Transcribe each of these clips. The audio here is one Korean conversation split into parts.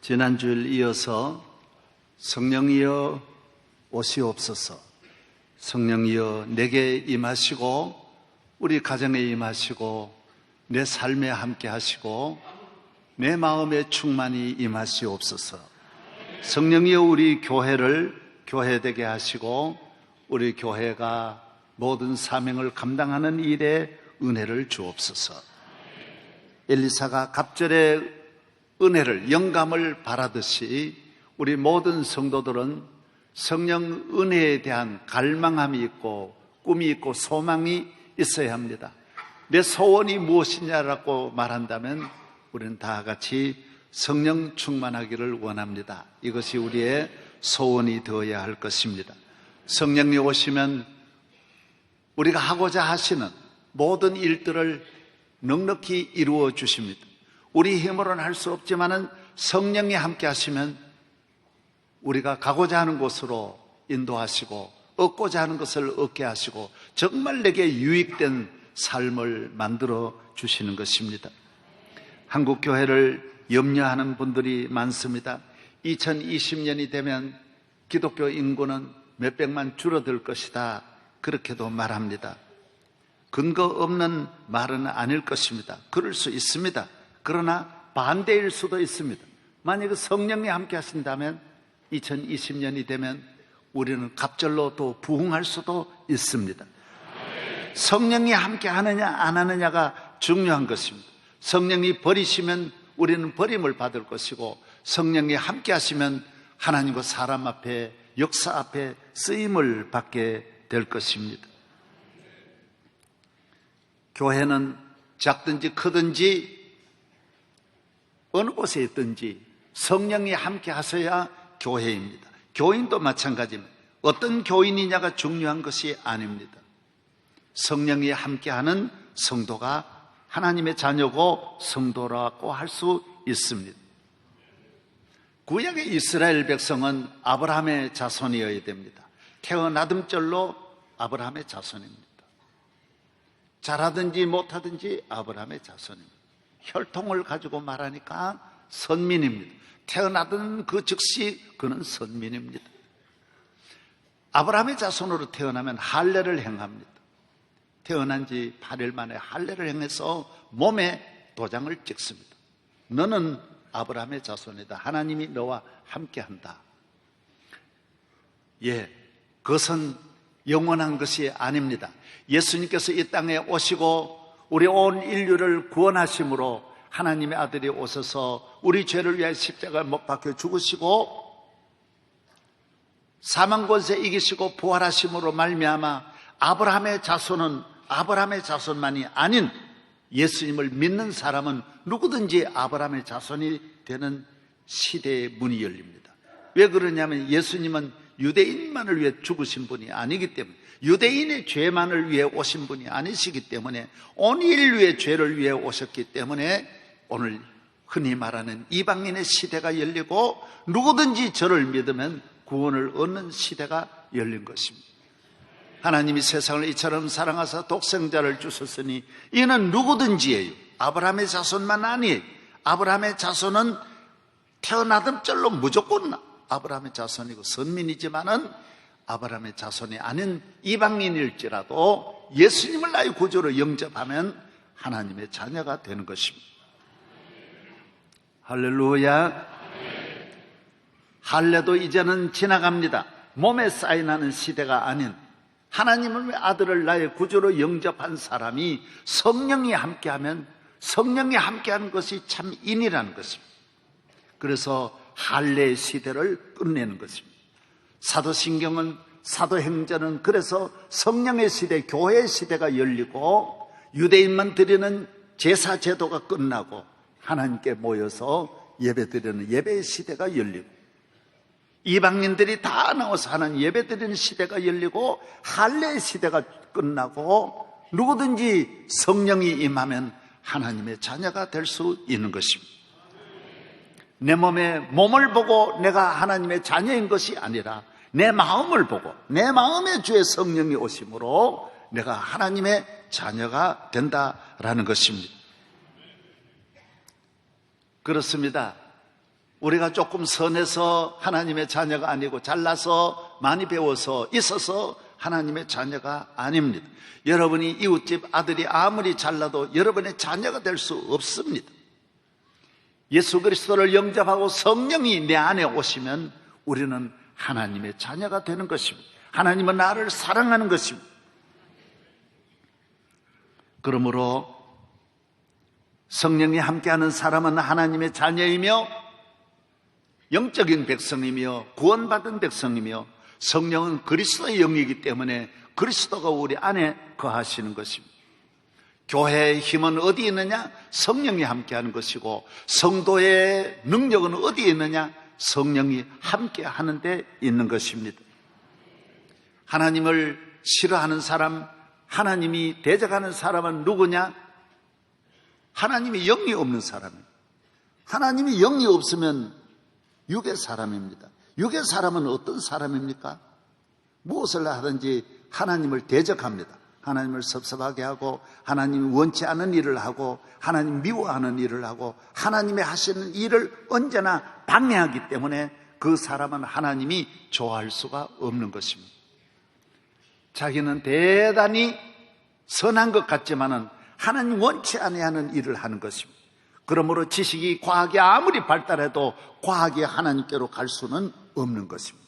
지난주일 이어서 성령이여 오시옵소서, 성령이여 내게 임하시고 우리 가정에 임하시고 내 삶에 함께 하시고 내 마음에 충만히 임하시옵소서. 성령이여 우리 교회를 교회되게 하시고 우리 교회가 모든 사명을 감당하는 일에 은혜를 주옵소서. 엘리사가 갑절의 은혜를, 영감을 바라듯이 우리 모든 성도들은 성령 은혜에 대한 갈망함이 있고 꿈이 있고 소망이 있어야 합니다. 내 소원이 무엇이냐라고 말한다면 우리는 다 같이 성령 충만하기를 원합니다. 이것이 우리의 소원이 되어야 할 것입니다. 성령이 오시면 우리가 하고자 하시는 모든 일들을 넉넉히 이루어 주십니다. 우리 힘으로는 할 수 없지만은 성령이 함께 하시면 우리가 가고자 하는 곳으로 인도하시고 얻고자 하는 것을 얻게 하시고 정말 내게 유익된 삶을 만들어 주시는 것입니다. 한국 교회를 염려하는 분들이 많습니다. 2020년이 되면 기독교 인구는 몇백만 줄어들 것이다, 그렇게도 말합니다. 근거 없는 말은 아닐 것입니다. 그럴 수 있습니다. 그러나 반대일 수도 있습니다. 만약에 성령이 함께 하신다면 2020년이 되면 우리는 갑절로 또 부흥할 수도 있습니다. 성령이 함께 하느냐 안 하느냐가 중요한 것입니다. 성령이 버리시면 우리는 버림을 받을 것이고, 성령이 함께 하시면 하나님과 사람 앞에, 역사 앞에 쓰임을 받게 될 것입니다. 교회는 작든지 크든지 어느 곳에 있든지 성령이 함께 하셔야 교회입니다. 교인도 마찬가지입니다. 어떤 교인이냐가 중요한 것이 아닙니다. 성령이 함께하는 성도가 하나님의 자녀고 성도라고 할 수 있습니다. 구약의 이스라엘 백성은 아브라함의 자손이어야 됩니다. 태어나듬절로 아브라함의 자손입니다. 잘하든지 못하든지 아브라함의 자손입니다. 혈통을 가지고 말하니까 선민입니다. 태어나던 그 즉시 그는 선민입니다. 아브라함의 자손으로 태어나면 할례를 행합니다. 태어난 지 8일 만에 할례를 행해서 몸에 도장을 찍습니다. 너는 아브라함의 자손이다. 하나님이 너와 함께한다. 그것은 영원한 것이 아닙니다. 예수님께서 이 땅에 오시고 우리 온 인류를 구원하심으로 하나님의 아들이 오셔서 우리 죄를 위하여 십자가에 못 박혀 죽으시고 사망 권세 이기시고 부활하심으로 말미암아 아브라함의 자손은 아브라함의 자손만이 아닌 예수님을 믿는 사람은 누구든지 아브라함의 자손이 되는 시대의 문이 열립니다. 왜 그러냐면 예수님은 유대인만을 위해 죽으신 분이 아니기 때문에, 유대인의 죄만을 위해 오신 분이 아니시기 때문에, 온 인류의 죄를 위해 오셨기 때문에 오늘 흔히 말하는 이방인의 시대가 열리고 누구든지 저를 믿으면 구원을 얻는 시대가 열린 것입니다. 하나님이 세상을 이처럼 사랑하사 독생자를 주셨으니 이는 누구든지예요. 아브라함의 자손만 아니에요. 아브라함의 자손은 태어나던 절로 무조건 아브라함의 자손이고 선민이지만은 아브라함의 자손이 아닌 이방인일지라도 예수님을 나의 구주로 영접하면 하나님의 자녀가 되는 것입니다. 할렐루야. 할례도 이제는 지나갑니다. 몸에 사인하는 시대가 아닌 하나님의 아들을 나의 구주로 영접한 사람이 성령이 함께하면, 성령이 함께하는 것이 참 인이라는 것입니다. 그래서 할례의 시대를 끝내는 것입니다. 사도신경은, 사도행전은 그래서 성령의 시대, 교회의 시대가 열리고 유대인만 드리는 제사 제도가 끝나고 하나님께 모여서 예배드리는 예배의 시대가 열리고 이방인들이 다 나와서 하는 예배드리는 시대가 열리고 할례의 시대가 끝나고 누구든지 성령이 임하면 하나님의 자녀가 될 수 있는 것입니다. 내 몸을 보고 내가 하나님의 자녀인 것이 아니라 내 마음을 보고 내 마음의 주의 성령이 오심으로 내가 하나님의 자녀가 된다라는 것입니다. 그렇습니다. 우리가 조금 선해서 하나님의 자녀가 아니고 잘나서 많이 배워서 있어서 하나님의 자녀가 아닙니다. 여러분이 이웃집 아들이 아무리 잘나도 여러분의 자녀가 될 수 없습니다. 예수 그리스도를 영접하고 성령이 내 안에 오시면 우리는 하나님의 자녀가 되는 것입니다. 하나님은 나를 사랑하는 것입니다. 그러므로 성령이 함께하는 사람은 하나님의 자녀이며 영적인 백성이며 구원받은 백성이며 성령은 그리스도의 영이기 때문에 그리스도가 우리 안에 거하시는 것입니다. 교회의 힘은 어디에 있느냐? 성령이 함께하는 것이고 성도의 능력은 어디에 있느냐? 성령이 함께하는 데 있는 것입니다. 하나님을 싫어하는 사람, 하나님이 대적하는 사람은 누구냐? 하나님이 영이 없는 사람입니다. 하나님이 영이 없으면 육의 사람입니다. 육의 사람은 어떤 사람입니까? 무엇을 하든지 하나님을 대적합니다. 하나님을 섭섭하게 하고 하나님이 원치 않은 일을 하고 하나님 미워하는 일을 하고 하나님이 하시는 일을 언제나 방해하기 때문에 그 사람은 하나님이 좋아할 수가 없는 것입니다. 자기는 대단히 선한 것 같지만은 하나님 원치 아니하는 일을 하는 것입니다. 그러므로 지식이 과학이 아무리 발달해도 과학이 하나님께로 갈 수는 없는 것입니다.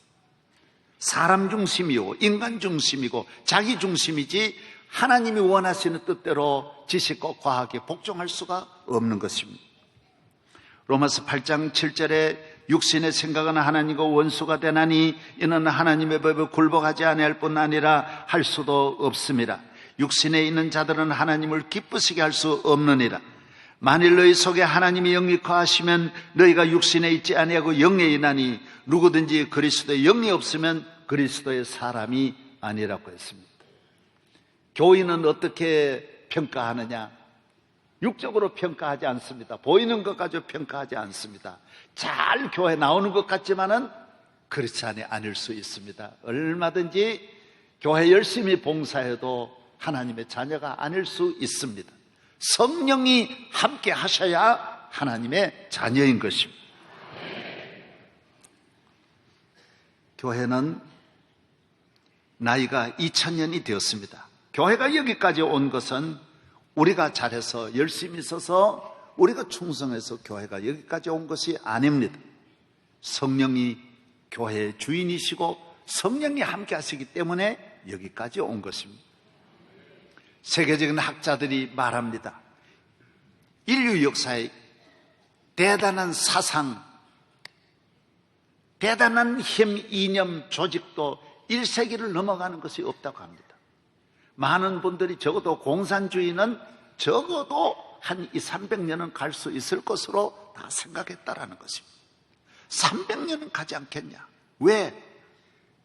사람 중심이요 인간 중심이고 자기 중심이지 하나님이 원하시는 뜻대로 지식과 과학에 복종할 수가 없는 것입니다. 로마서 8장 7절에 육신의 생각은 하나님과 원수가 되나니 이는 하나님의 법에 굴복하지 아니할 뿐 아니라 할 수도 없습니다. 육신에 있는 자들은 하나님을 기쁘시게 할 수 없느니라. 만일 너희 속에 하나님이 영이 거하시면 너희가 육신에 있지 아니하고 영에 있나니 누구든지 그리스도의 영이 없으면 그리스도의 사람이 아니라고 했습니다. 교인은 어떻게 평가하느냐? 육적으로 평가하지 않습니다. 보이는 것 가지고 평가하지 않습니다. 잘 교회 나오는 것 같지만은 그렇지 아닐 수 있습니다. 얼마든지 교회 열심히 봉사해도 하나님의 자녀가 아닐 수 있습니다. 성령이 함께 하셔야 하나님의 자녀인 것입니다. 교회는 나이가 2000년이 되었습니다. 교회가 여기까지 온 것은 우리가 잘해서 열심히 있어서 우리가 충성해서 교회가 여기까지 온 것이 아닙니다. 성령이 교회의 주인이시고 성령이 함께 하시기 때문에 여기까지 온 것입니다. 세계적인 학자들이 말합니다. 인류 역사의 대단한 사상, 대단한 힘, 이념, 조직도 1세기를 넘어가는 것이 없다고 합니다. 많은 분들이 적어도 공산주의는 적어도 한 300년은 갈 수 있을 것으로 다 생각했다라는 것입니다. 300년은 가지 않겠냐? 왜?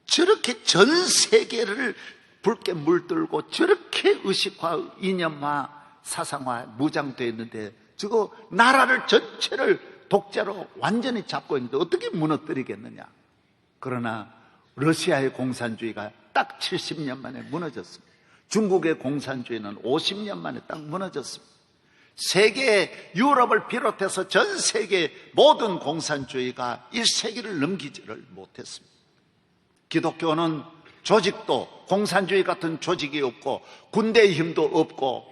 저렇게 전 세계를 붉게 물들고 저렇게 의식화, 이념화, 사상화 무장되어 있는데 저거 나라를 전체를 독재로 완전히 잡고 있는데 어떻게 무너뜨리겠느냐? 그러나 러시아의 공산주의가 딱 70년 만에 무너졌습니다. 중국의 공산주의는 50년 만에 딱 무너졌습니다. 세계 유럽을 비롯해서 전 세계 모든 공산주의가 1세기를 넘기지를 못했습니다. 기독교는 조직도 공산주의 같은 조직이 없고 군대의 힘도 없고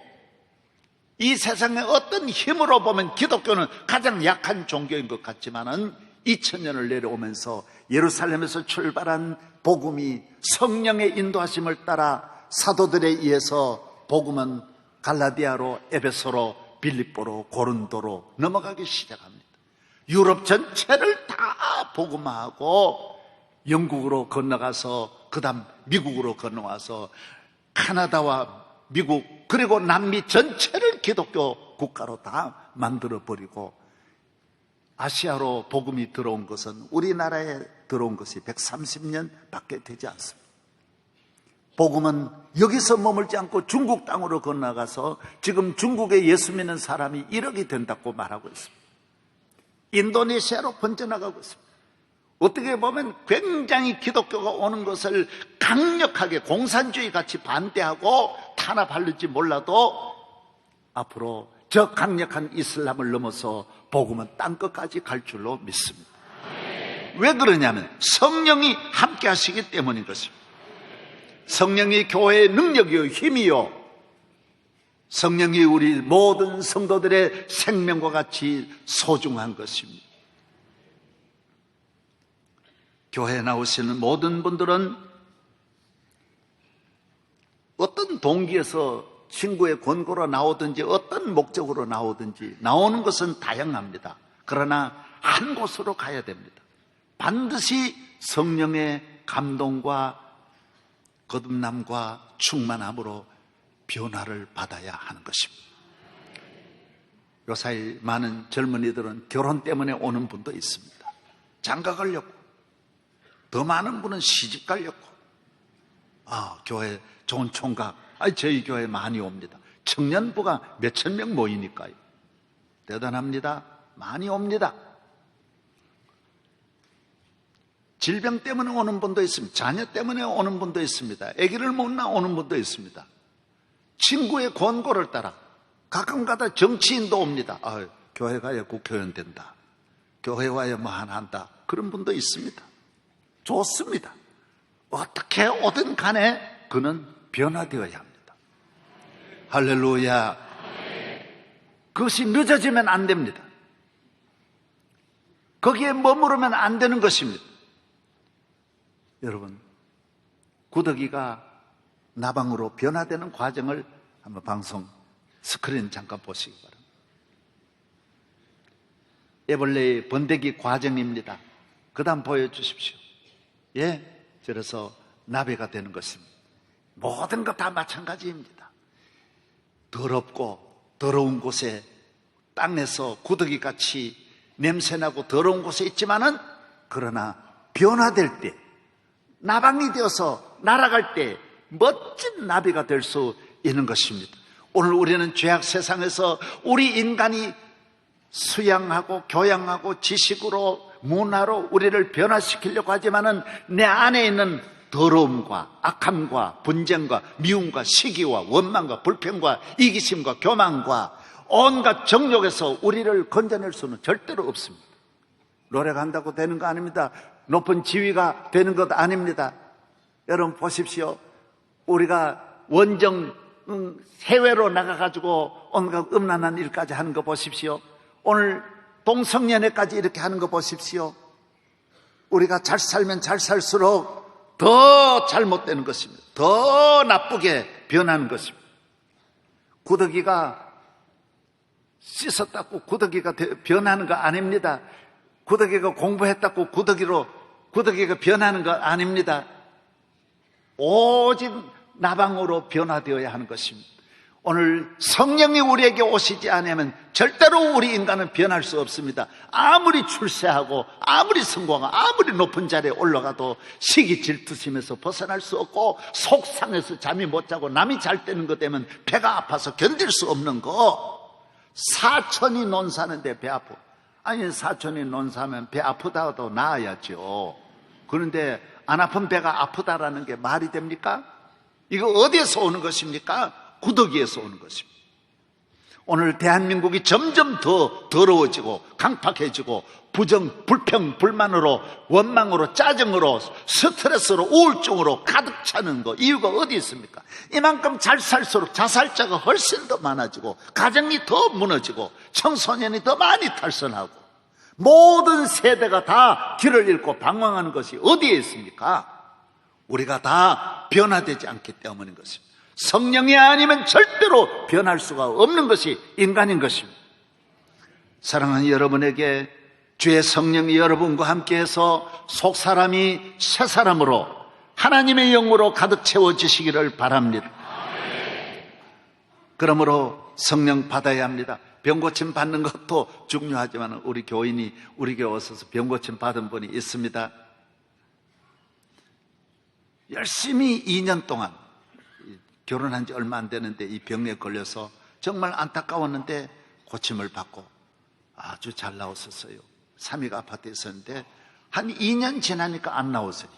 이 세상의 어떤 힘으로 보면 기독교는 가장 약한 종교인 것 같지만은 2000년을 내려오면서 예루살렘에서 출발한 복음이 성령의 인도하심을 따라 사도들에 의해서 복음은 갈라디아로, 에베소로, 빌립보로, 고린도로 넘어가기 시작합니다. 유럽 전체를 다 복음화하고 영국으로 건너가서 그 다음 미국으로 건너와서 카나다와 미국 그리고 남미 전체를 기독교 국가로 다 만들어버리고 아시아로 복음이 들어온 것은 우리나라에 들어온 것이 130년 밖에 되지 않습니다. 복음은 여기서 머물지 않고 중국 땅으로 건너가서 지금 중국에 예수 믿는 사람이 1억이 된다고 말하고 있습니다. 인도네시아로 번져나가고 있습니다. 어떻게 보면 굉장히 기독교가 오는 것을 강력하게 공산주의 같이 반대하고 탄압할지 몰라도 앞으로 저 강력한 이슬람을 넘어서 복음은 땅끝까지 갈 줄로 믿습니다. 왜 그러냐면 성령이 함께 하시기 때문인 것입니다. 성령이 교회의 능력이요 힘이요, 성령이 우리 모든 성도들의 생명과 같이 소중한 것입니다. 교회에 나오시는 모든 분들은 어떤 동기에서 친구의 권고로 나오든지 어떤 목적으로 나오든지 나오는 것은 다양합니다. 그러나 한 곳으로 가야 됩니다. 반드시 성령의 감동과 거듭남과 충만함으로 변화를 받아야 하는 것입니다. 요사이 많은 젊은이들은 결혼 때문에 오는 분도 있습니다. 장가 가려고. 더 많은 분은 시집 가려고. 교회 좋은 총각. 저희 교회 많이 옵니다. 청년부가 몇천 명 모이니까요. 대단합니다. 많이 옵니다. 질병 때문에 오는 분도 있습니다. 자녀 때문에 오는 분도 있습니다. 아기를 못 낳는 분도 있습니다. 친구의 권고를 따라 가끔가다 정치인도 옵니다. 교회 가야 국회의원 된다. 교회 와야 뭐 하나 한다. 그런 분도 있습니다. 좋습니다. 어떻게 오든 간에 그는 변화되어야 합니다. 할렐루야. 그것이 늦어지면 안 됩니다. 거기에 머무르면 안 되는 것입니다. 여러분, 구더기가 나방으로 변화되는 과정을 한번 방송 스크린 잠깐 보시기 바랍니다. 애벌레의 번데기 과정입니다. 그 다음 보여주십시오. 그래서 나비가 되는 것입니다. 모든 것 다 마찬가지입니다. 더럽고 더러운 곳에, 땅에서 구더기같이 냄새나고 더러운 곳에 있지만은, 그러나 변화될 때, 나방이 되어서 날아갈 때 멋진 나비가 될 수 있는 것입니다. 오늘 우리는 죄악 세상에서 우리 인간이 수양하고 교양하고 지식으로 문화로 우리를 변화시키려고 하지만은 내 안에 있는 더러움과 악함과 분쟁과 미움과 시기와 원망과 불평과 이기심과 교만과 온갖 정욕에서 우리를 건져낼 수는 절대로 없습니다. 노래가 한다고 되는 거 아닙니다. 높은 지위가 되는 것 아닙니다. 여러분 보십시오. 우리가 원정 해외로 나가가지고 온갖 음란한 일까지 하는 거 보십시오. 오늘 동성연애까지 이렇게 하는 거 보십시오. 우리가 잘 살면 잘 살수록 더 잘못되는 것입니다. 더 나쁘게 변하는 것입니다. 구더기가 씻었다고 구더기가 변하는 거 아닙니다. 구더기가 공부했다고 구더기가 변하는 거 아닙니다. 오직 나방으로 변화되어야 하는 것입니다. 오늘 성령이 우리에게 오시지 않으면 절대로 우리 인간은 변할 수 없습니다. 아무리 출세하고 아무리 성공하고 아무리 높은 자리에 올라가도 시기 질투심에서 벗어날 수 없고, 속상해서 잠이 못 자고 남이 잘 때는 것 때문에 배가 아파서 견딜 수 없는 거. 사촌이 논사는데 배 아파. 아니, 사촌이 논사면 배 아프다도 나아야죠. 그런데 안 아픈 배가 아프다라는 게 말이 됩니까? 이거 어디에서 오는 것입니까? 구더기에서 오는 것입니다. 오늘 대한민국이 점점 더 더러워지고 강팍해지고 불평, 불만으로, 원망으로, 짜증으로, 스트레스로, 우울증으로 가득 차는 거, 이유가 어디 있습니까? 이만큼 잘 살수록 자살자가 훨씬 더 많아지고, 가정이 더 무너지고, 청소년이 더 많이 탈선하고, 모든 세대가 다 길을 잃고 방황하는 것이 어디에 있습니까? 우리가 다 변화되지 않기 때문인 것입니다. 성령이 아니면 절대로 변할 수가 없는 것이 인간인 것입니다. 사랑하는 여러분에게 주의 성령이 여러분과 함께해서 속사람이 새사람으로 하나님의 영으로 가득 채워지시기를 바랍니다. 그러므로 성령 받아야 합니다. 병고침 받는 것도 중요하지만 우리 교인이 우리 교회 오셔서 병고침 받은 분이 있습니다. 열심히 2년 동안, 결혼한 지 얼마 안 되는데 이 병에 걸려서 정말 안타까웠는데 고침을 받고 아주 잘 나왔었어요. 3위가 아파트에 있었는데 한 2년 지나니까 안 나오세요.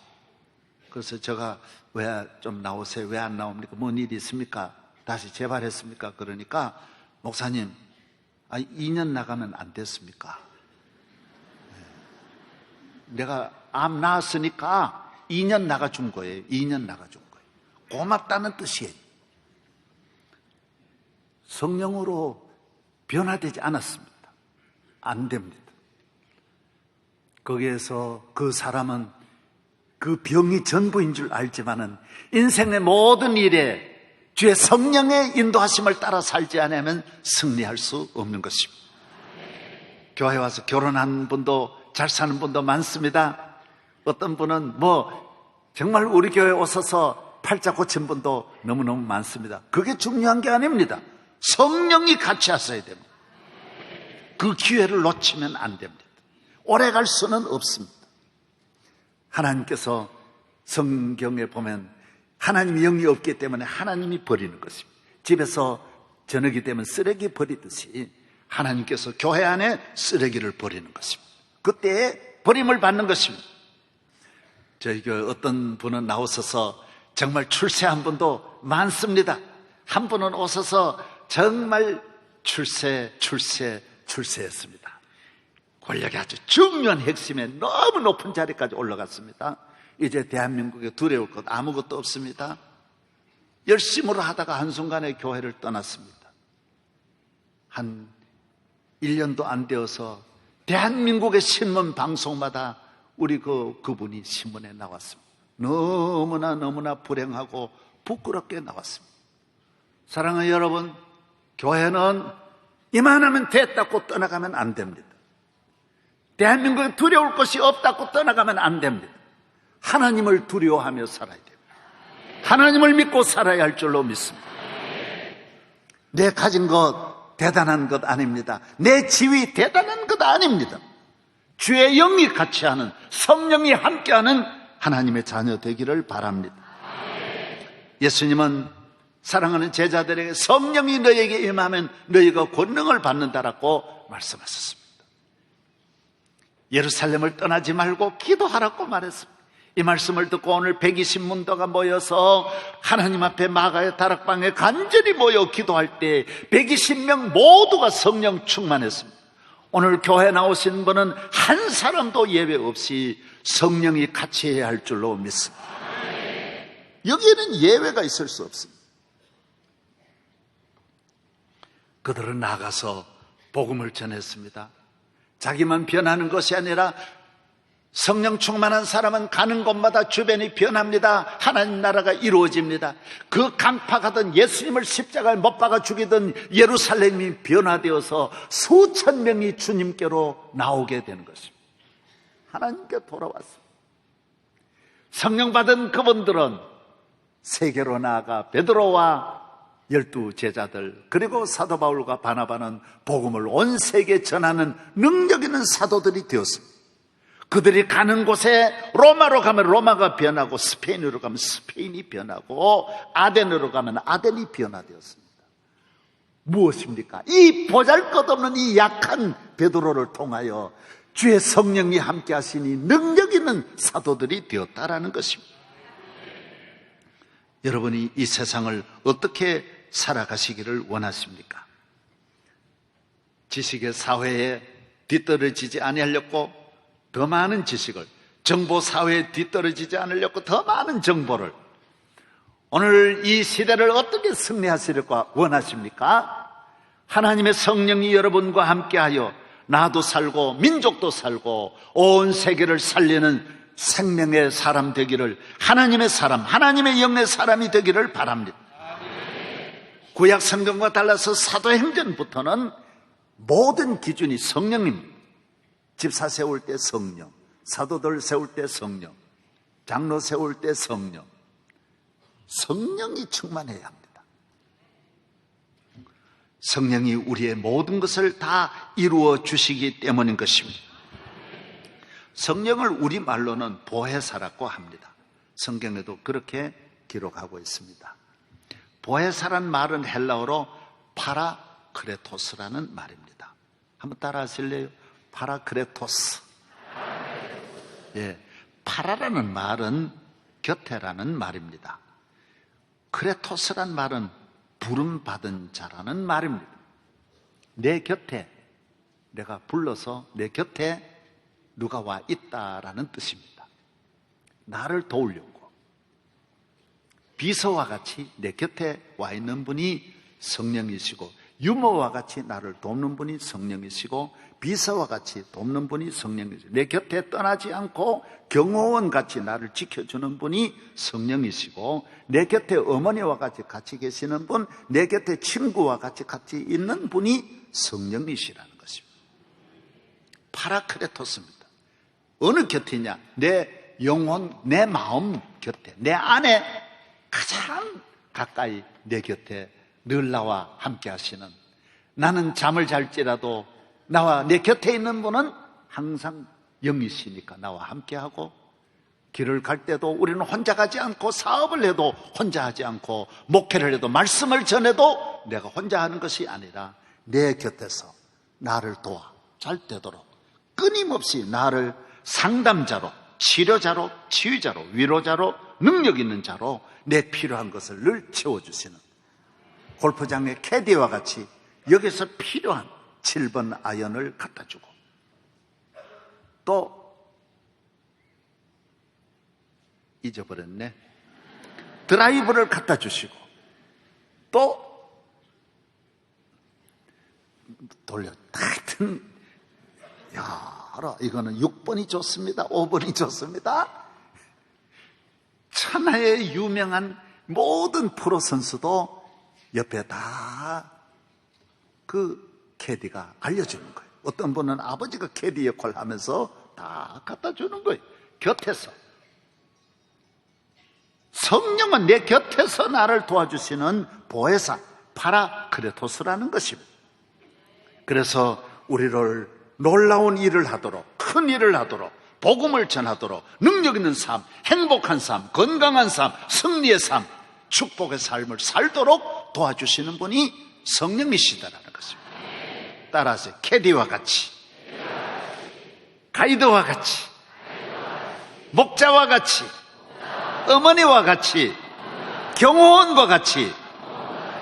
그래서 제가 왜 좀 나오세요? 왜 안 나옵니까? 뭔 일이 있습니까? 다시 재발했습니까? 그러니까 목사님, 2년 나가면 안 됐습니까? 내가 암 나았으니까 2년 나가준 거예요. 2년 나가준 거예요. 고맙다는 뜻이에요. 성령으로 변화되지 않았습니다. 안 됩니다. 거기에서 그 사람은 그 병이 전부인 줄 알지만은 인생의 모든 일에 주의 성령의 인도하심을 따라 살지 않으면 승리할 수 없는 것입니다. 교회 와서 결혼한 분도 잘 사는 분도 많습니다. 어떤 분은 정말 우리 교회에 오셔서 팔자 고친 분도 너무너무 많습니다. 그게 중요한 게 아닙니다. 성령이 같이 하셔야 됩니다. 그 기회를 놓치면 안 됩니다. 오래 갈 수는 없습니다. 하나님께서 성경에 보면 하나님이 영이 없기 때문에 하나님이 버리는 것입니다. 집에서 저녁이 되면 쓰레기 버리듯이 하나님께서 교회 안에 쓰레기를 버리는 것입니다. 그때 버림을 받는 것입니다. 저희 교회 어떤 분은 나오셔서 정말 출세한 분도 많습니다. 한 분은 오셔서 정말 출세했습니다. 권력이 아주 중요한 핵심에 너무 높은 자리까지 올라갔습니다. 이제 대한민국에 두려울 것 아무것도 없습니다. 열심으로 하다가 한순간에 교회를 떠났습니다. 한 1년도 안 되어서 대한민국의 신문 방송마다 우리 그분이 신문에 나왔습니다. 너무나 불행하고 부끄럽게 나왔습니다. 사랑하는 여러분, 교회는 이만하면 됐다고 떠나가면 안 됩니다. 대한민국에 두려울 것이 없다고 떠나가면 안 됩니다. 하나님을 두려워하며 살아야 됩니다. 하나님을 믿고 살아야 할 줄로 믿습니다. 내 가진 것 대단한 것 아닙니다. 내 지위 대단한 것 아닙니다. 주의 영이 같이 하는, 성령이 함께하는 하나님의 자녀 되기를 바랍니다. 예수님은 사랑하는 제자들에게 성령이 너에게 임하면 너희가 권능을 받는다라고 말씀하셨습니다. 예루살렘을 떠나지 말고 기도하라고 말했습니다. 이 말씀을 듣고 오늘 120문도가 모여서 하나님 앞에 마가의 다락방에 간절히 모여 기도할 때 120명 모두가 성령 충만했습니다. 오늘 교회 나오신 분은 한 사람도 예외 없이 성령이 같이 해야 할 줄로 믿습니다. 여기에는 예외가 있을 수 없습니다. 그들은 나가서 복음을 전했습니다. 자기만 변하는 것이 아니라 성령 충만한 사람은 가는 곳마다 주변이 변합니다. 하나님 나라가 이루어집니다. 그 강팍하던 예수님을 십자가에 못 박아 죽이던 예루살렘이 변화되어서 수천 명이 주님께로 나오게 되는 것입니다. 하나님께 돌아왔습니다. 성령 받은 그분들은 세계로 나아가 베드로와 12 제자들 그리고 사도 바울과 바나바는 복음을 온 세계에 전하는 능력 있는 사도들이 되었습니다. 그들이 가는 곳에 로마로 가면 로마가 변하고 스페인으로 가면 스페인이 변하고 아덴으로 가면 아덴이 변화되었습니다. 무엇입니까? 이 보잘것없는 이 약한 베드로를 통하여 주의 성령이 함께 하시니 능력 있는 사도들이 되었다라는 것입니다. 여러분이 이 세상을 어떻게 살아가시기를 원하십니까? 지식의 사회에 뒤떨어지지 아니하려고 더 많은 지식을, 정보 사회에 뒤떨어지지 않으려고 더 많은 정보를, 오늘 이 시대를 어떻게 승리하시려고 원하십니까? 하나님의 성령이 여러분과 함께하여 나도 살고 민족도 살고 온 세계를 살리는 생명의 사람 되기를, 하나님의 사람, 하나님의 영의 사람이 되기를 바랍니다. 구약 성경과 달라서 사도행전부터는 모든 기준이 성령입니다. 집사 세울 때 성령, 사도들 세울 때 성령, 장로 세울 때 성령, 성령이 충만해야 합니다. 성령이 우리의 모든 것을 다 이루어 주시기 때문인 것입니다. 성령을 우리말로는 보혜사라고 합니다. 성경에도 그렇게 기록하고 있습니다. 보혜사란 말은 헬라어로 파라크레토스라는 말입니다. 한번 따라 하실래요? 파라크레토스. 예, 파라라는 말은 곁에라는 말입니다. 크레토스란 말은 부름받은 자라는 말입니다. 내 곁에, 내가 불러서 내 곁에 누가 와 있다라는 뜻입니다. 나를 도우려고 비서와 같이 내 곁에 와 있는 분이 성령이시고, 유모와 같이 나를 돕는 분이 성령이시고, 비서와 같이 돕는 분이 성령이시고, 내 곁에 떠나지 않고 경호원 같이 나를 지켜주는 분이 성령이시고, 내 곁에 어머니와 같이 계시는 분, 내 곁에 친구와 같이 있는 분이 성령이시라는 것입니다. 파라크레토스입니다. 어느 곁이냐? 내 영혼, 내 마음 곁에, 내 안에 가장 가까이 내 곁에 늘 나와 함께 하시는, 나는 잠을 잘지라도 나와 내 곁에 있는 분은 항상 영이시니까 나와 함께하고, 길을 갈 때도 우리는 혼자 가지 않고, 사업을 해도 혼자 하지 않고, 목회를 해도 말씀을 전해도 내가 혼자 하는 것이 아니라 내 곁에서 나를 도와 잘 되도록 끊임없이 나를 상담자로, 치료자로, 치유자로, 위로자로, 능력 있는 자로 내 필요한 것을 늘 채워주시는, 골프장의 캐디와 같이 여기서 필요한 7번 아이언을 갖다 주고, 또 잊어버렸네, 드라이브를 갖다 주시고, 또 돌려. 하여튼 여러, 이거는 6번이 좋습니다, 5번이 좋습니다. 천하의 유명한 모든 프로 선수도 옆에 다 그 캐디가 알려주는 거예요. 어떤 분은 아버지가 캐디 역할을 하면서 다 갖다 주는 거예요. 곁에서. 성령은 내 곁에서 나를 도와주시는 보혜사, 파라크레토스라는 것입니다. 그래서 우리를 놀라운 일을 하도록, 큰 일을 하도록, 복음을 전하도록, 능력 있는 삶, 행복한 삶, 건강한 삶, 승리의 삶, 축복의 삶을 살도록 도와주시는 분이 성령이시다라는 것입니다. 따라서 캐디와 같이, 가이드와 같이, 목자와 같이, 어머니와 같이, 경호원과 같이,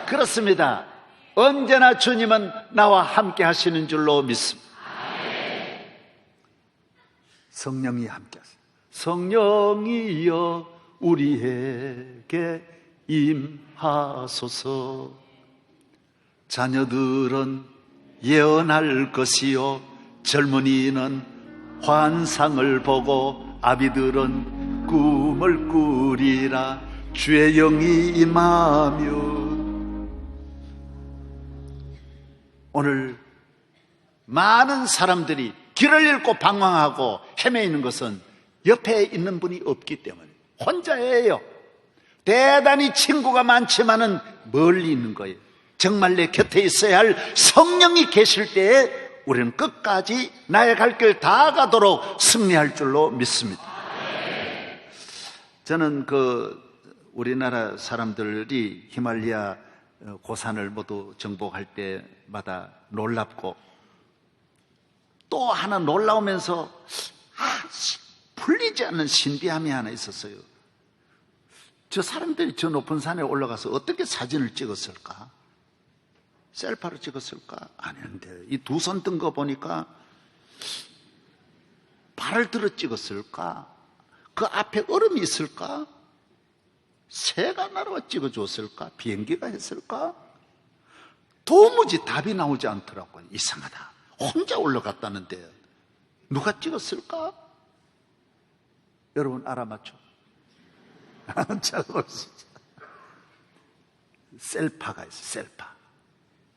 그렇습니다. 언제나 주님은 나와 함께 하시는 줄로 믿습니다. 성령이 함께 하세요. 성령이여 우리에게 임하소서. 자녀들은 예언할 것이요, 젊은이는 환상을 보고, 아비들은 꿈을 꾸리라. 주의 영이 임하며. 오늘 많은 사람들이 길을 잃고 방황하고 헤매이는 것은 옆에 있는 분이 없기 때문에 혼자예요. 대단히 친구가 많지만은 멀리 있는 거예요. 정말 내 곁에 있어야 할 성령이 계실 때에 우리는 끝까지 나의 갈 길 다 가도록 승리할 줄로 믿습니다. 저는 우리나라 사람들이 히말라야 고산을 모두 정복할 때마다 놀랍고, 또 하나 놀라우면서 풀리지 않는 신비함이 하나 있었어요. 저 사람들이 저 높은 산에 올라가서 어떻게 사진을 찍었을까? 셀카로 찍었을까? 아닌데 이 두 손 든 거 보니까 발을 들어 찍었을까? 그 앞에 얼음이 있을까? 새가 날아와 찍어줬을까? 비행기가 했을까? 도무지 답이 나오지 않더라고요. 이상하다. 혼자 올라갔다는데 누가 찍었을까? 여러분 알아맞죠? 잘 보시죠. 셀파가 있어요. 셀파.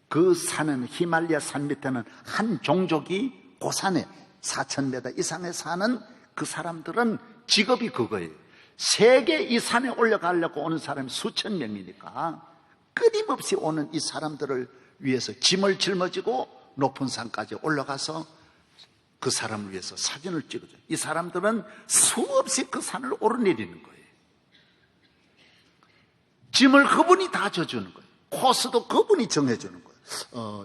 그 산은, 히말라야 산 밑에는 한 종족이 그 산에 4,000m 이상에 사는 그 사람들은 직업이 그거예요. 세계 이 산에 올라가려고 오는 사람이 수천 명이니까 끊임없이 오는 이 사람들을 위해서 짐을 짊어지고 높은 산까지 올라가서 그 사람을 위해서 사진을 찍어줘요. 이 사람들은 수없이 그 산을 오르내리는 거예요. 짐을 그분이 다 져주는 거예요. 코스도 그분이 정해주는 거예요.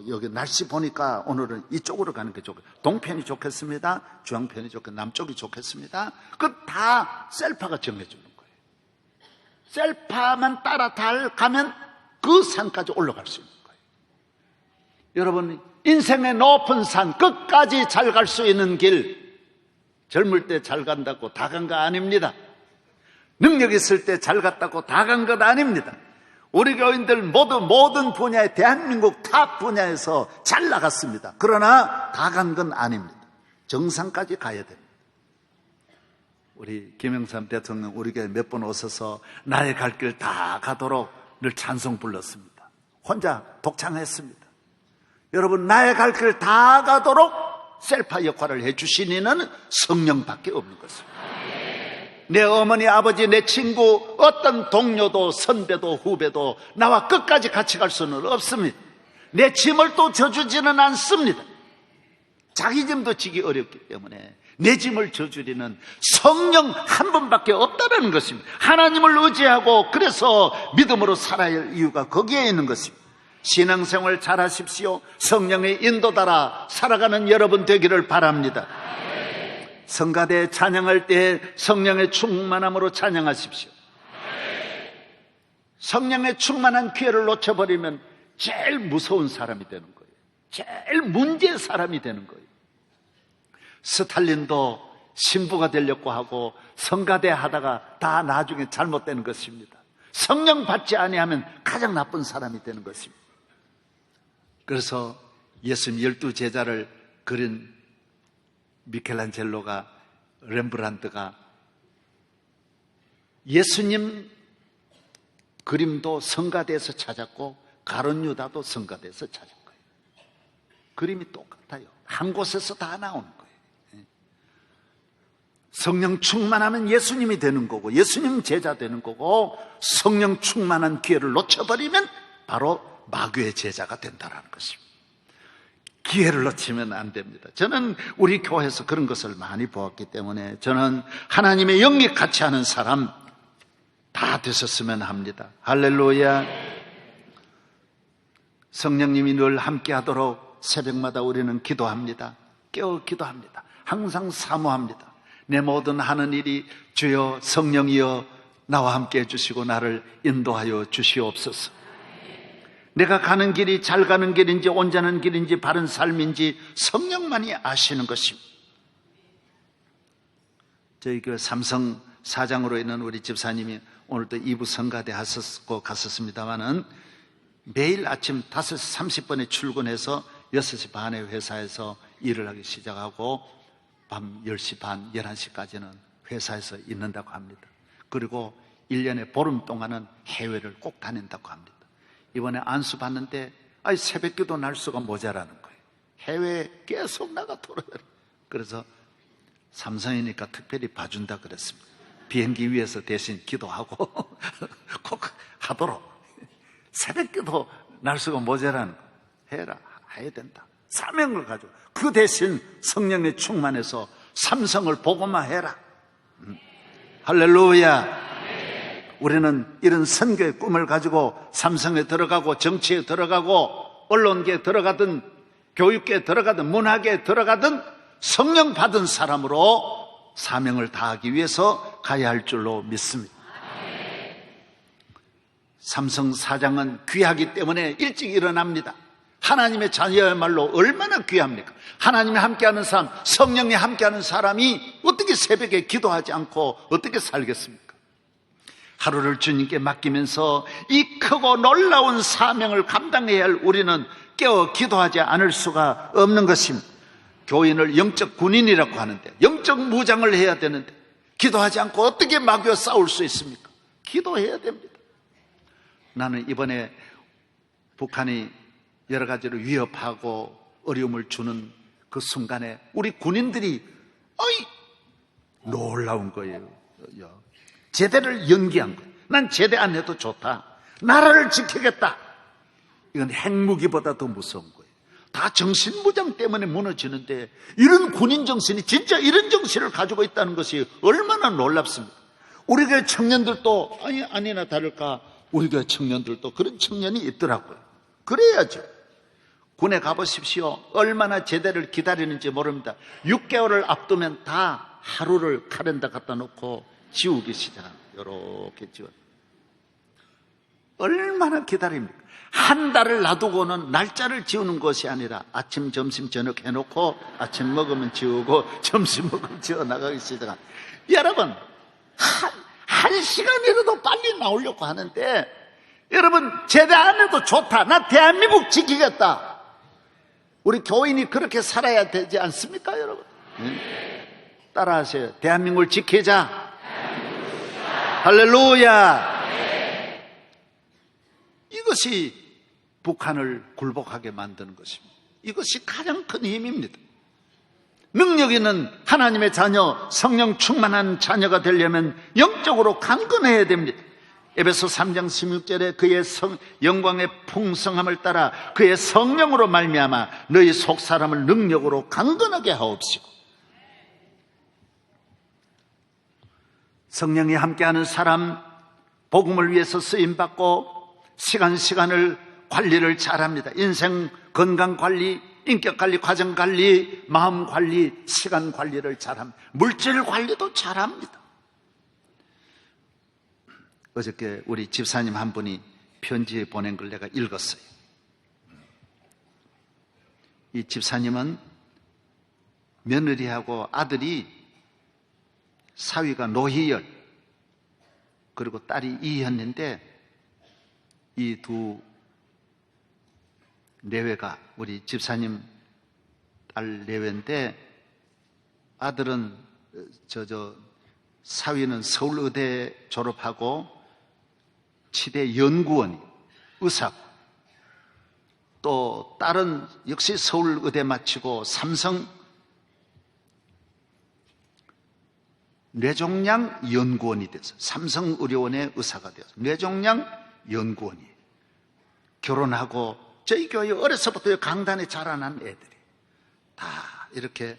여기 날씨 보니까 오늘은 이쪽으로 가는 게 좋고, 동편이 좋겠습니다, 중앙편이 좋겠습니다, 남쪽이 좋겠습니다. 그 다 셀파가 정해주는 거예요. 셀파만 따라 가면 그 산까지 올라갈 수 있는 거예요. 여러분, 인생의 높은 산 끝까지 잘 갈 수 있는 길, 젊을 때 잘 간다고 다 간 거 아닙니다. 능력 있을 때 잘 갔다고 다 간 것 아닙니다. 우리 교인들 모두 모든 분야에 대한민국 탑 분야에서 잘 나갔습니다. 그러나 다 간 건 아닙니다. 정상까지 가야 됩니다. 우리 김영삼 대통령 우리 교회 몇 번 오셔서 나의 갈 길 다 가도록 늘 찬송 불렀습니다. 혼자 독창했습니다. 여러분, 나의 갈 길 다 가도록 셀파 역할을 해주신 이는 성령밖에 없는 것입니다. 내 어머니, 아버지, 내 친구, 어떤 동료도 선배도 후배도 나와 끝까지 같이 갈 수는 없습니다. 내 짐을 또 져주지는 않습니다. 자기 짐도 지기 어렵기 때문에 내 짐을 져주리는 성령 한 분밖에 없다는 것입니다. 하나님을 의지하고 그래서 믿음으로 살아야 할 이유가 거기에 있는 것입니다. 신앙생활 잘하십시오. 성령의 인도 따라 살아가는 여러분 되기를 바랍니다. 성가대 찬양할 때 성령의 충만함으로 찬양하십시오. 성령의 충만한 기회를 놓쳐버리면 제일 무서운 사람이 되는 거예요. 제일 문제의 사람이 되는 거예요. 스탈린도 신부가 되려고 하고 성가대 하다가 다 나중에 잘못되는 것입니다. 성령 받지 아니하면 가장 나쁜 사람이 되는 것입니다. 그래서 예수님 12제자를 그린 미켈란젤로가, 렘브란트가 예수님 그림도 성가대에서 찾았고 가룟 유다도 성가대에서 찾은 거예요. 그림이 똑같아요. 한 곳에서 다 나오는 거예요. 성령 충만하면 예수님이 되는 거고 예수님 제자 되는 거고, 성령 충만한 기회를 놓쳐버리면 바로 마귀의 제자가 된다는 것입니다. 기회를 놓치면 안 됩니다. 저는 우리 교회에서 그런 것을 많이 보았기 때문에 저는 하나님의 영이 같이 하는 사람 다 되셨으면 합니다. 할렐루야. 성령님이 늘 함께 하도록 새벽마다 우리는 기도합니다. 깨어 기도합니다. 항상 사모합니다. 내 모든 하는 일이 주여 성령이여 나와 함께 해주시고 나를 인도하여 주시옵소서. 내가 가는 길이 잘 가는 길인지 온전한 길인지 바른 삶인지 성령만이 아시는 것입니다. 저희 교회 삼성 사장으로 있는 우리 집사님이 오늘도 2부 성가대 하셨고 갔었습니다마는 매일 아침 5시 30분에 출근해서 6시 반에 회사에서 일을 하기 시작하고 밤 10시 반, 11시까지는 회사에서 있는다고 합니다. 그리고 1년에 보름 동안은 해외를 꼭 다닌다고 합니다. 이번에 안수 받는데 새벽기도 날수가 모자라는 거예요. 해외에 계속 나가 돌아다녀요. 그래서 삼성이니까 특별히 봐준다 그랬습니다. 비행기 위에서 대신 기도하고 꼭 하도록. 새벽기도 날수가 모자라는 거예요. 해야 된다. 사명을 가지고 그 대신 성령에 충만해서 삼성을 보고만 해라. 할렐루야. 우리는 이런 선교의 꿈을 가지고 삼성에 들어가고 정치에 들어가고 언론계에 들어가든 교육계에 들어가든 문화계에 들어가든 성령 받은 사람으로 사명을 다하기 위해서 가야 할 줄로 믿습니다. 삼성 사장은 귀하기 때문에 일찍 일어납니다. 하나님의 자녀야말로 얼마나 귀합니까? 하나님이 함께하는 사람, 성령이 함께하는 사람이 어떻게 새벽에 기도하지 않고 어떻게 살겠습니까? 하루를 주님께 맡기면서 이 크고 놀라운 사명을 감당해야 할 우리는 깨어 기도하지 않을 수가 없는 것입니다. 교인을 영적 군인이라고 하는데, 영적 무장을 해야 되는데 기도하지 않고 어떻게 마귀와 싸울 수 있습니까? 기도해야 됩니다. 나는 이번에 북한이 여러 가지로 위협하고 어려움을 주는 그 순간에 우리 군인들이 놀라운 거예요. 제대를 연기한 거예요. 난 제대 안 해도 좋다. 나라를 지키겠다. 이건 핵무기보다 더 무서운 거예요. 다 정신무장 때문에 무너지는데 이런 군인 정신이 진짜 이런 정신을 가지고 있다는 것이 얼마나 놀랍습니까? 우리 교회 청년들도 아니나 다를까 우리 교회 청년들도 그런 청년이 있더라고요. 그래야죠. 군에 가보십시오. 얼마나 제대를 기다리는지 모릅니다. 6개월을 앞두면 다 하루를 카렌다 갖다 놓고 지우기 시작합니다. 이렇게 지워. 얼마나 기다립니까? 한 달을 놔두고는 날짜를 지우는 것이 아니라 아침, 점심, 저녁 해놓고 아침 먹으면 지우고 점심 먹으면 지워 나가기 시작한. 여러분, 한 시간이라도 빨리 나오려고 하는데, 여러분, 제대 안 해도 좋다. 나 대한민국 지키겠다. 우리 교인이 그렇게 살아야 되지 않습니까, 여러분? 따라하세요. 대한민국을 지키자. 할렐루야. 이것이 북한을 굴복하게 만드는 것입니다. 이것이 가장 큰 힘입니다. 능력 있는 하나님의 자녀, 성령 충만한 자녀가 되려면 영적으로 강건해야 됩니다. 에베소 3장 16절에 그의 영광의 풍성함을 따라 그의 성령으로 말미암아 너희 속사람을 능력으로 강건하게 하옵시고. 성령이 함께하는 사람, 복음을 위해서 쓰임받고 시간을 관리를 잘합니다. 인생 건강 관리, 인격 관리, 과정 관리, 마음 관리, 시간 관리를 잘합니다. 물질 관리도 잘합니다. 어저께 우리 집사님 한 분이 편지 보낸 걸 내가 읽었어요. 이 집사님은 며느리하고 아들이 사위가 노희열, 그리고 딸이 이현인데 이 두 내외가 우리 집사님 딸 내외인데, 아들은 사위는 서울의대 졸업하고 치대 연구원, 의사, 또 딸은 역시 서울의대 마치고 삼성 뇌종양 연구원이 돼서 삼성의료원의 의사가 되어서 뇌종양 연구원이 결혼하고, 저희 교회 어려서부터 강단에 자라난 애들이 다 이렇게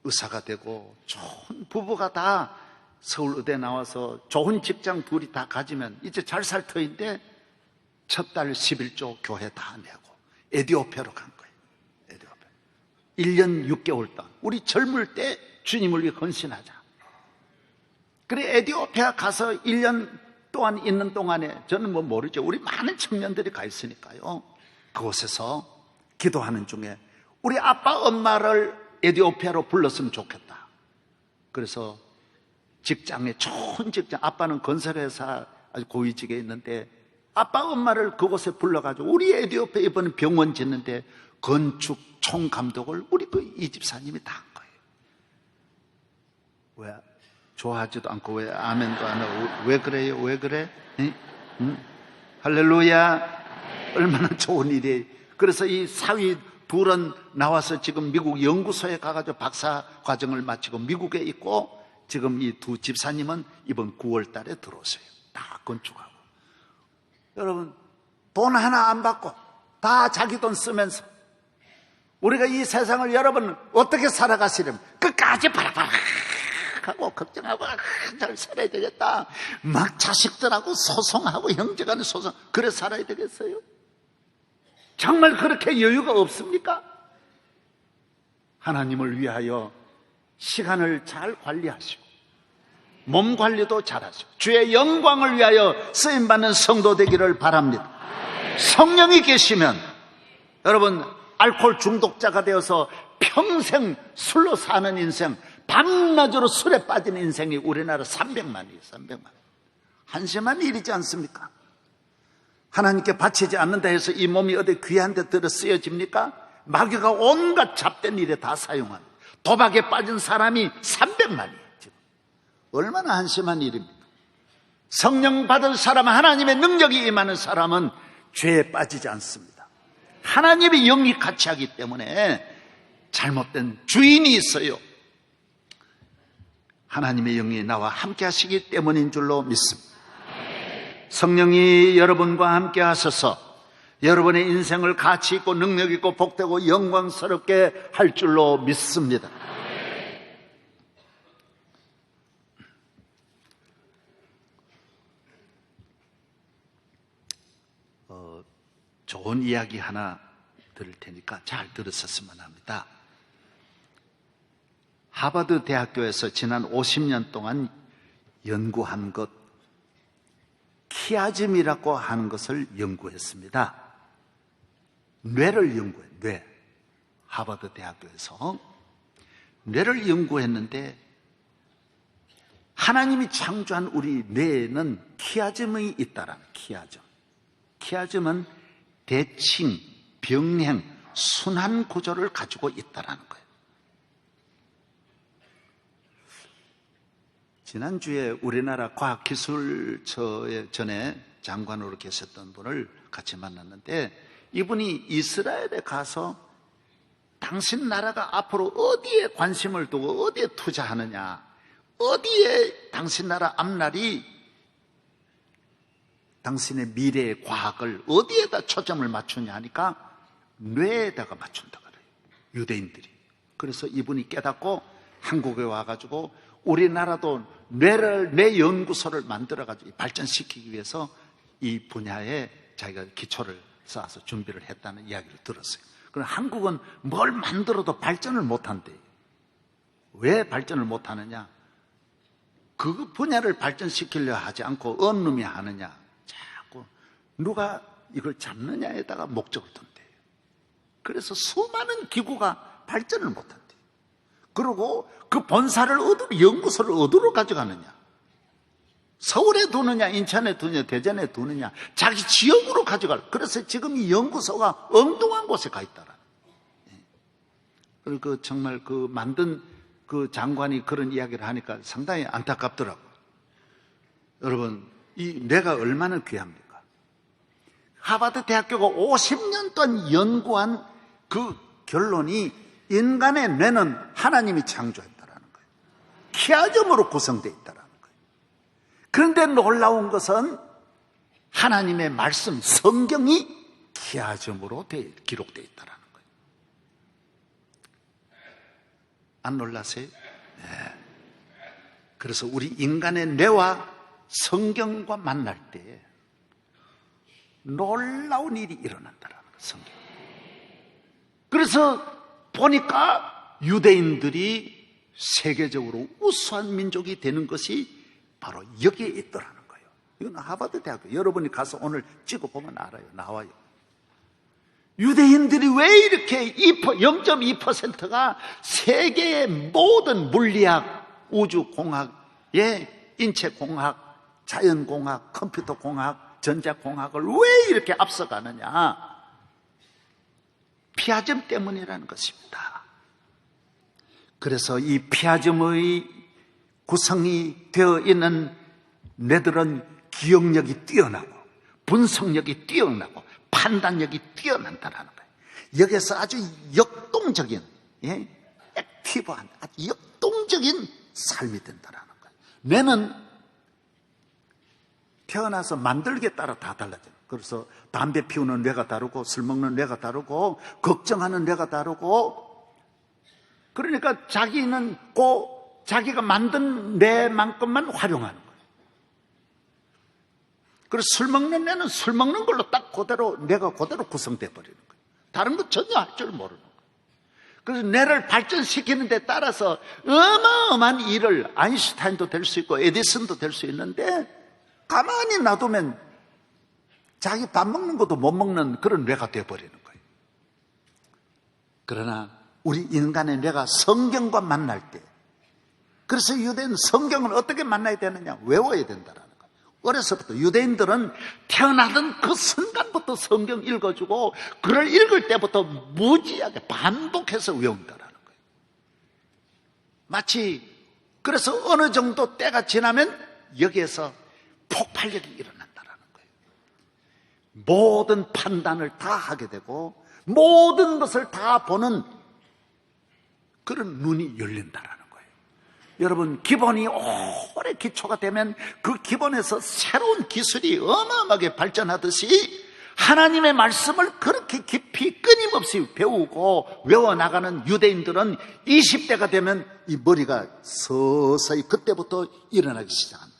의사가 되고 좋은 부부가 다 서울의대 나와서 좋은 직장 둘이 다 가지면 이제 잘 살 터인데 첫 달 11조 교회 다 내고 에디오피아로 간 거예요. 에디오피아 1년 6개월 동안 우리 젊을 때 주님을 위해 헌신하자. 그래 에디오피아 가서 1년 동안 있는 동안에 저는 뭐 모르죠. 우리 많은 청년들이 가 있으니까요. 그곳에서 기도하는 중에 우리 아빠 엄마를 에디오피아로 불렀으면 좋겠다. 그래서 직장에 좋은 직장, 아빠는 건설회사 아주 고위직에 있는데 아빠 엄마를 그곳에 불러가지고 우리 에디오피아 이번에 병원 짓는데 건축 총감독을 우리 이 집사님이 다 한 거예요. 왜 좋아하지도 않고 왜 아멘도 안 하고 왜 그래요? 왜 그래? 할렐루야. 얼마나 좋은 일이에요. 그래서 이 사위 둘은 나와서 지금 미국 연구소에 가가지고 박사 과정을 마치고 미국에 있고, 지금 이 두 집사님은 이번 9월 달에 들어오세요. 다 건축하고. 여러분, 돈 하나 안 받고 다 자기 돈 쓰면서 우리가 이 세상을 여러분 어떻게 살아가시려면 끝까지 바라바라 하고 걱정하고 잘 살아야 되겠다. 막 자식들하고 소송하고 형제간에 소송, 그래 살아야 되겠어요? 정말 그렇게 여유가 없습니까? 하나님을 위하여 시간을 잘 관리하시고 몸 관리도 잘하시고 주의 영광을 위하여 쓰임받는 성도 되기를 바랍니다. 성령이 계시면 여러분 알코올 중독자가 되어서 평생 술로 사는 인생, 밤낮으로 술에 빠진 인생이 우리나라 300만이에요. 300만. 한심한 일이지 않습니까? 하나님께 바치지 않는다 해서 이 몸이 어디 귀한 데 들어 쓰여집니까? 마귀가 온갖 잡된 일에 다 사용합니다. 도박에 빠진 사람이 300만이에요. 지금. 얼마나 한심한 일입니까? 성령 받은 사람, 하나님의 능력이 임하는 사람은 죄에 빠지지 않습니다. 하나님의 영이 같이 하기 때문에 잘못된 주인이 있어요. 하나님의 영이 나와 함께 하시기 때문인 줄로 믿습니다. 성령이 여러분과 함께 하셔서 여러분의 인생을 가치 있고 능력 있고 복되고 영광스럽게 할 줄로 믿습니다. 좋은 이야기 하나 들을 테니까 잘 들으셨으면 합니다. 하버드 대학교에서 지난 50년 동안 연구한 것, 키아즘이라고 하는 것을 연구했습니다. 뇌를 연구해, 뇌. 하버드 대학교에서 뇌를 연구했는데 하나님이 창조한 우리 뇌에는 키아즘이 있다라는 키아즘. 키아즘은 대칭, 병행, 순환 구조를 가지고 있다라는 거예요. 지난주에 우리나라 과학기술처에 전에 장관으로 계셨던 분을 같이 만났는데 이분이 이스라엘에 가서 당신 나라가 앞으로 어디에 관심을 두고 어디에 투자하느냐, 어디에 당신 나라 앞날이 당신의 미래의 과학을 어디에다 초점을 맞추냐 하니까 뇌에다가 맞춘다 그래요, 유대인들이. 그래서 이분이 깨닫고 한국에 와가지고 우리나라도 뇌 연구소를 만들어가지고 발전시키기 위해서 이 분야에 자기가 기초를 쌓아서 준비를 했다는 이야기를 들었어요. 그럼 한국은 뭘 만들어도 발전을 못한대요. 왜 발전을 못하느냐? 그 분야를 발전시키려 하지 않고 어느 놈이 하느냐? 자꾸 누가 이걸 잡느냐에다가 목적을 둔대요. 그래서 수많은 기구가 발전을 못한대요. 그리고 그 본사를 연구소를 어디로 가져가느냐? 서울에 두느냐, 인천에 두느냐, 대전에 두느냐, 자기 지역으로 가져갈. 그래서 지금 이 연구소가 엉뚱한 곳에 가 있다라. 그리고 정말 그 만든 그 장관이 그런 이야기를 하니까 상당히 안타깝더라고요. 여러분, 이 뇌가 얼마나 귀합니까? 하버드 대학교가 50년 동안 연구한 그 결론이 인간의 뇌는 하나님이 창조했다라는 거예요. 키아즘으로 구성되어 있다라는 거예요. 그런데 놀라운 것은 하나님의 말씀, 성경이 키아즘으로 기록되어 있다라는 거예요. 안 놀라세요? 네. 그래서 우리 인간의 뇌와 성경과 만날 때 놀라운 일이 일어난다라는 거예요, 성경. 그래서 보니까 유대인들이 세계적으로 우수한 민족이 되는 것이 바로 여기에 있더라는 거예요. 이건 하버드 대학교. 여러분이 가서 오늘 찍어보면 알아요. 나와요. 유대인들이 왜 이렇게 0.2%가 세계의 모든 물리학, 우주공학의 인체공학, 자연공학, 컴퓨터공학, 전자공학을 왜 이렇게 앞서가느냐? 피아즘 때문이라는 것입니다. 그래서 이 피아즘의 구성이 되어 있는 뇌들은 기억력이 뛰어나고 분석력이 뛰어나고 판단력이 뛰어난다는 거예요. 여기서 아주 역동적인, 액티브한, 아주 역동적인 삶이 된다는 거예요. 뇌는 태어나서 만들기에 따라 다 달라져요. 그래서 담배 피우는 뇌가 다르고 술 먹는 뇌가 다르고 걱정하는 뇌가 다르고, 그러니까 자기는 자기가 만든 뇌만큼만 활용하는 거예요. 그래서 술 먹는 뇌는 술 먹는 걸로 딱 뇌가 그대로 구성돼 버리는 거예요. 다른 거 전혀 할 줄 모르는 거예요. 그래서 뇌를 발전시키는 데 따라서 어마어마한 일을, 아인슈타인도 될 수 있고 에디슨도 될 수 있는데 가만히 놔두면 자기 밥 먹는 것도 못 먹는 그런 뇌가 되어버리는 거예요. 그러나 우리 인간의 뇌가 성경과 만날 때, 그래서 유대인 성경을 어떻게 만나야 되느냐? 외워야 된다라는 거예요. 어려서부터 유대인들은 태어나던 그 순간부터 성경 읽어주고 그걸 읽을 때부터 무지하게 반복해서 외운다라는 거예요. 마치 그래서 어느 정도 때가 지나면 여기에서 폭발력이 일어난다라는 거예요. 모든 판단을 다 하게 되고 모든 것을 다 보는 그런 눈이 열린다라는 거예요. 여러분, 기본이 오래 기초가 되면 그 기본에서 새로운 기술이 어마어마하게 발전하듯이 하나님의 말씀을 그렇게 깊이 끊임없이 배우고 외워나가는 유대인들은 20대가 되면 이 머리가 서서히 그때부터 일어나기 시작한대요.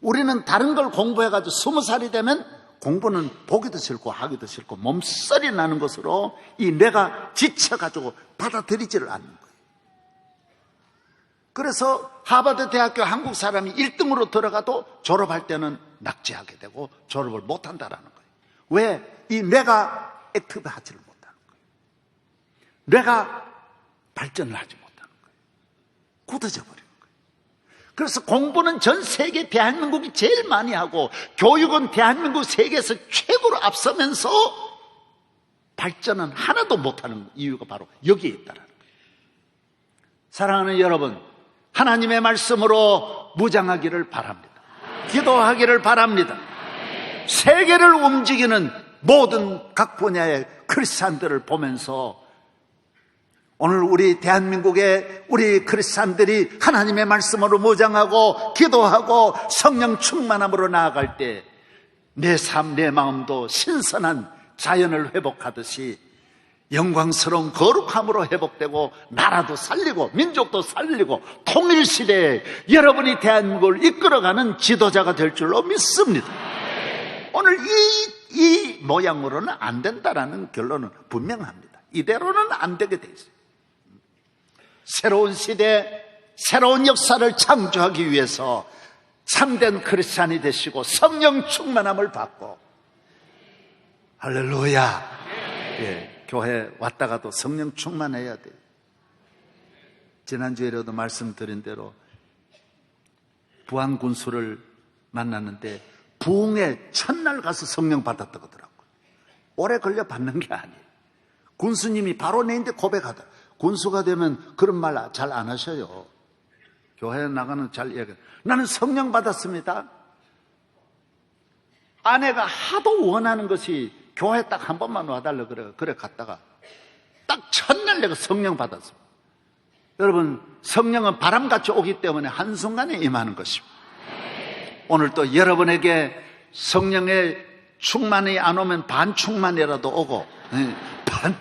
우리는 다른 걸 공부해가지고 20살이 되면 공부는 보기도 싫고 하기도 싫고 몸살이 나는 것으로 이 뇌가 지쳐가지고 받아들이지를 않는 거예요. 그래서 하버드 대학교 한국 사람이 1등으로 들어가도 졸업할 때는 낙제하게 되고 졸업을 못한다라는 거예요. 왜? 이 뇌가 액티브하지를 못하는 거예요. 뇌가 발전을 하지 못하는 거예요. 굳어져 버리는 거예요. 그래서 공부는 전 세계 대한민국이 제일 많이 하고 교육은 대한민국 세계에서 최고로 앞서면서 발전은 하나도 못하는 이유가 바로 여기에 있다는 거예요. 사랑하는 여러분, 하나님의 말씀으로 무장하기를 바랍니다. 기도하기를 바랍니다. 세계를 움직이는 모든 각 분야의 크리스찬들을 보면서 오늘 우리 대한민국의 우리 크리스찬들이 하나님의 말씀으로 무장하고 기도하고 성령 충만함으로 나아갈 때 내 삶, 내 마음도 신선한 자연을 회복하듯이 영광스러운 거룩함으로 회복되고 나라도 살리고 민족도 살리고 통일시대에 여러분이 대한민국을 이끌어가는 지도자가 될 줄로 믿습니다. 오늘 이 모양으로는 안 된다라는 결론은 분명합니다. 이대로는 안 되게 돼 있어요. 새로운 시대, 새로운 역사를 창조하기 위해서 참된 크리스찬이 되시고 성령 충만함을 받고 할렐루야. 예, 교회 왔다가도 성령 충만해야 돼요. 지난주에도 말씀드린 대로 부안 군수를 만났는데 부흥의 첫날 가서 성령 받았다고 하더라고요. 오래 걸려 받는 게 아니에요. 군수님이 바로 내인데 고백하다. 군수가 되면 그런 말 잘 안 하셔요. 교회에 나가는 잘 얘기해요. 나는 성령 받았습니다. 아내가 하도 원하는 것이 교회 딱 한 번만 와달라 그래요. 그래 갔다가 딱 첫날 내가 성령 받았습니다. 여러분, 성령은 바람같이 오기 때문에 한순간에 임하는 것입니다. 오늘 또 여러분에게 성령의 충만이 안 오면 반충만이라도 오고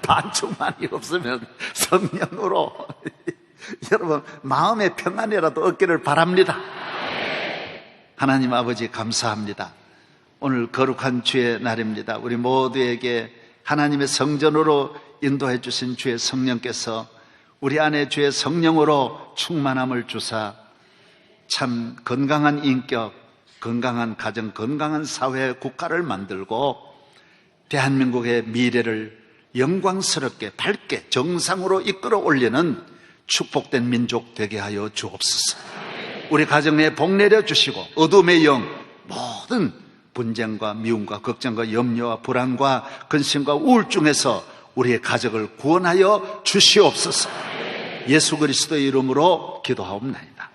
반충만이 없으면 성령으로 여러분 마음의 평안이라도 얻기를 바랍니다. 하나님 아버지 감사합니다. 오늘 거룩한 주의 날입니다. 우리 모두에게 하나님의 성전으로 인도해 주신 주의 성령께서 우리 안에 주의 성령으로 충만함을 주사 참 건강한 인격, 건강한 가정, 건강한 사회, 국가를 만들고 대한민국의 미래를 영광스럽게 밝게 정상으로 이끌어 올리는 축복된 민족 되게 하여 주옵소서. 우리 가정에 복 내려 주시고 어둠의 영, 모든 분쟁과 미움과 걱정과 염려와 불안과 근심과 우울증에서 우리의 가족을 구원하여 주시옵소서. 예수 그리스도의 이름으로 기도하옵나이다.